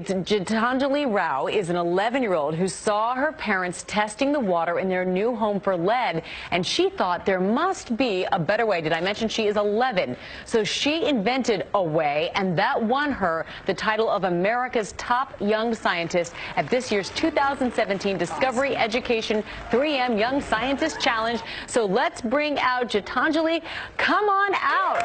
Gitanjali Rao is an 11-year-old who saw her parents testing the water in their new home for lead, and she thought there must be a better way. Did I mention she is 11? So she invented a way, and that won her the title of America's Top Young Scientist at this year's 2017 Discovery Education 3M Young Scientist Challenge. So let's bring out Gitanjali. Come on out.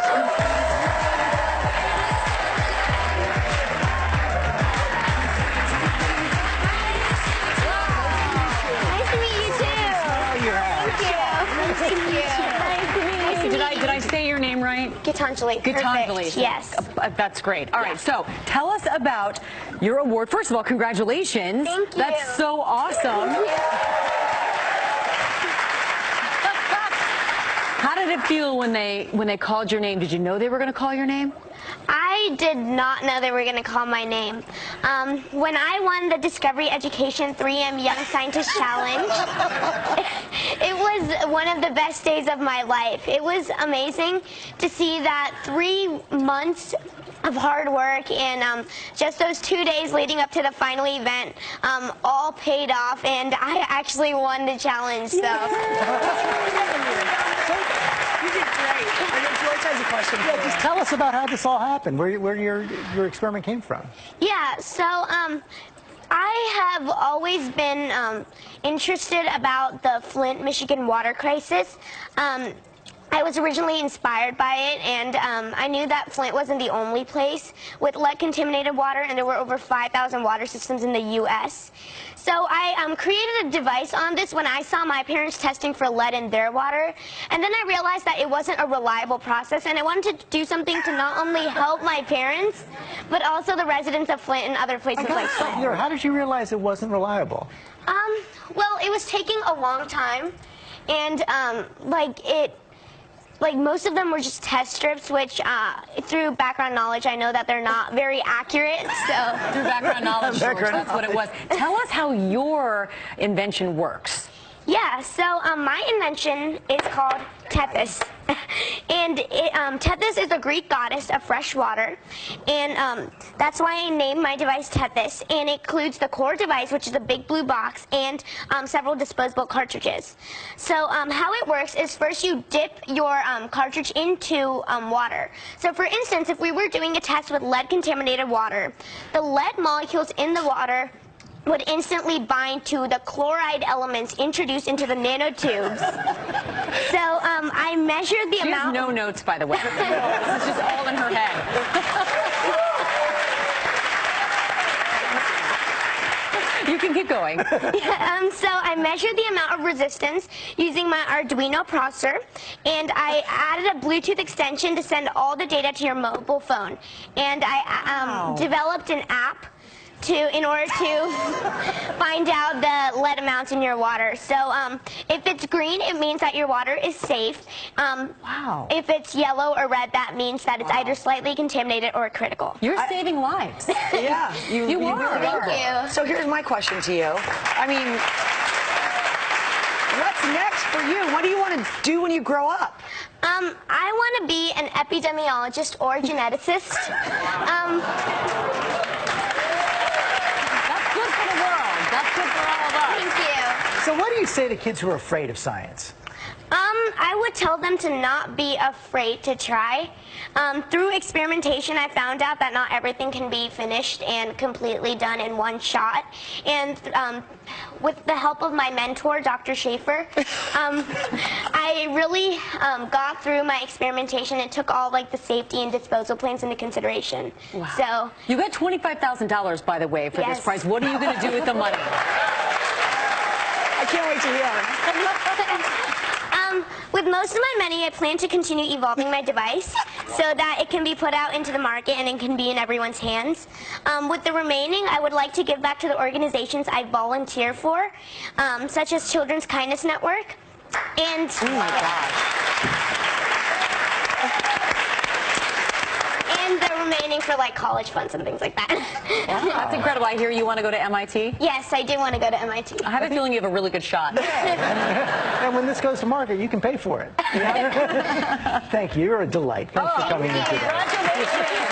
Did I say your name right? Gitanjali. Gitanjali. Yes. That's great. All right, so tell us about your award. First of all, congratulations. Thank you. That's so awesome. How did it feel when they called your name? Did you know they were going to call your name? I did not know they were going to call my name. When I won the Discovery Education 3M Young Scientist Challenge, it was one of the best days of my life. It was amazing to see that 3 months of hard work and just those 2 days leading up to the final event all paid off, and I actually won the challenge. So. You did great. George has a question. Yeah, just tell us about how this all happened, where your experiment came from. Yeah, so I have always been interested about the Flint, Michigan water crisis. I was originally inspired by it, and I knew that Flint wasn't the only place with lead-contaminated water, and there were over 5,000 water systems in the U.S. So I created a device on this when I saw my parents testing for lead in their water, and then I realized that it wasn't a reliable process, and I wanted to do something to not only help my parents, but also the residents of Flint and other places like Flint. How did you realize it wasn't reliable? Well, it was taking a long time, and like most of them were just test strips, which through background knowledge, I know that they're not very accurate. So through background knowledge, that's what it was. Tell us how your invention works. Yeah, so my invention is called Tethys. And Tethys is a Greek goddess of fresh water, and that's why I named my device Tethys, and it includes the core device, which is a big blue box, and several disposable cartridges. So how it works is first you dip your cartridge into water. So for instance, if we were doing a test with lead-contaminated water, the lead molecules in the water would instantly bind to the chloride elements introduced into the nanotubes. So I measured the amount. She has no notes, by the way. This is just all in her head. You can keep going. So I measured the amount of resistance using my Arduino processor, and I added a Bluetooth extension to send all the data to your mobile phone. And I developed an app in order to find out the lead amounts in your water. So if it's green, it means that your water is safe. If it's yellow or red, that means that it's either slightly contaminated or critical. You're saving lives. Yeah, you are. Thank you. So here's my question to you. I mean, what's next for you? What do you want to do when you grow up? I want to be an epidemiologist or a geneticist. So what do you say to kids who are afraid of science? I would tell them to not be afraid to try. Through experimentation, I found out that not everything can be finished and completely done in one shot. And with the help of my mentor, Dr. Schaefer, I really got through my experimentation and took all the safety and disposal plans into consideration. Wow. So you got $25,000, by the way, for this prize. What are you going to do with the money? I can't wait to hear. With most of my money, I plan to continue evolving my device so that it can be put out into the market and it can be in everyone's hands. With the remaining, I would like to give back to the organizations I volunteer for, such as Children's Kindness Network. And oh my gosh. And the remaining for college funds and things like that. Wow, that's incredible. I hear you want to go to MIT? Yes, I do want to go to MIT. I have a feeling you have a really good shot. And when this goes to market, you can pay for it. Thank you. You're a delight. Thanks for coming in today. Congratulations.